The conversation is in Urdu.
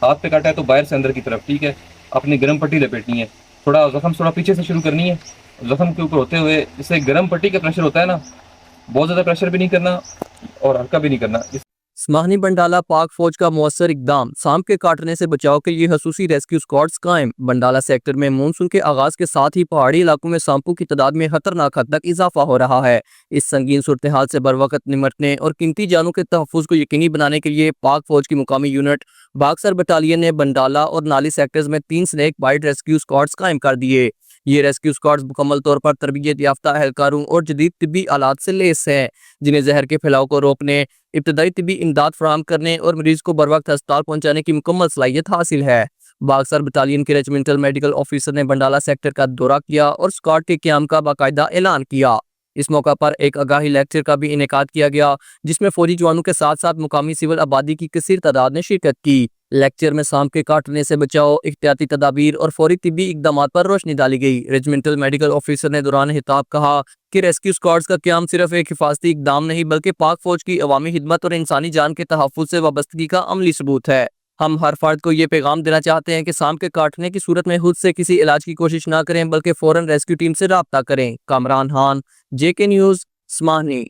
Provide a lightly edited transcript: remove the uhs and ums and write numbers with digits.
ہاتھ پہ کاٹا ہے تو باہر سے اندر کی طرف، ٹھیک ہے، اپنی گرم پٹی لپیٹنی ہے، تھوڑا زخم تھوڑا پیچھے سے شروع کرنی ہے، زخم کے اوپر ہوتے ہوئے، جسے گرم پٹی کا پریشر ہوتا ہے نا، بہت زیادہ پریشر بھی نہیں کرنا اور ہلکا بھی نہیں کرنا۔ سماہنی بنڈالہ پاک فوج کا مؤثر اقدام، سانپ کے کاٹنے سے بچاؤ کے لیے خصوصی ریسکیو اسکواڈز قائم۔ بنڈالہ سیکٹر میں مونسون کے آغاز کے ساتھ ہی پہاڑی علاقوں میں سانپوں کی تعداد میں خطرناک حد تک اضافہ ہو رہا ہے۔ اس سنگین صورتحال سے بروقت نمٹنے اور قیمتی جانوں کے تحفظ کو یقینی بنانے کے لیے پاک فوج کی مقامی یونٹ باکسر بٹالین نے بنڈالہ اور نالی سیکٹرز میں 3 سنیک بائٹ ریسکیو اسکواڈز قائم کر دیے۔ یہ ریسکیو اسکواڈز مکمل طور پر تربیت یافتہ اہلکاروں اور جدید طبی آلات سے لیس ہیں، جنہیں زہر کے پھیلاؤ کو روکنے، ابتدائی طبی امداد فراہم کرنے اور مریض کو بروقت ہسپتال پہنچانے کی مکمل صلاحیت حاصل ہے۔ باکسر بٹالین کے ریجمنٹل میڈیکل آفیسر نے بنڈالہ سیکٹر کا دورہ کیا اور اسکواڈ کے قیام کا باقاعدہ اعلان کیا۔ اس موقع پر ایک آگاہی لیکچر کا بھی انعقاد کیا گیا، جس میں فوجی جوانوں کے ساتھ ساتھ مقامی سول آبادی کی کثیر تعداد نے شرکت کی۔ لیکچر میں سانپ کے کاٹنے سے بچاؤ، احتیاطی تدابیر اور فوری طبی اقدامات پر روشنی ڈالی گئی۔ ریجمنٹل میڈیکل آفیسر نے دوران خطاب کہا کہ ریسکیو اسکواڈز کا قیام صرف ایک حفاظتی اقدام نہیں بلکہ پاک فوج کی عوامی خدمت اور انسانی جان کے تحفظ سے وابستگی کا عملی ثبوت ہے۔ ہم ہر فرد کو یہ پیغام دینا چاہتے ہیں کہ سانپ کے کاٹنے کی صورت میں خود سے کسی علاج کی کوشش نہ کریں بلکہ فوراً ریسکیو ٹیم سے رابطہ کریں۔ Kamran Khan, JK news, سماہنی۔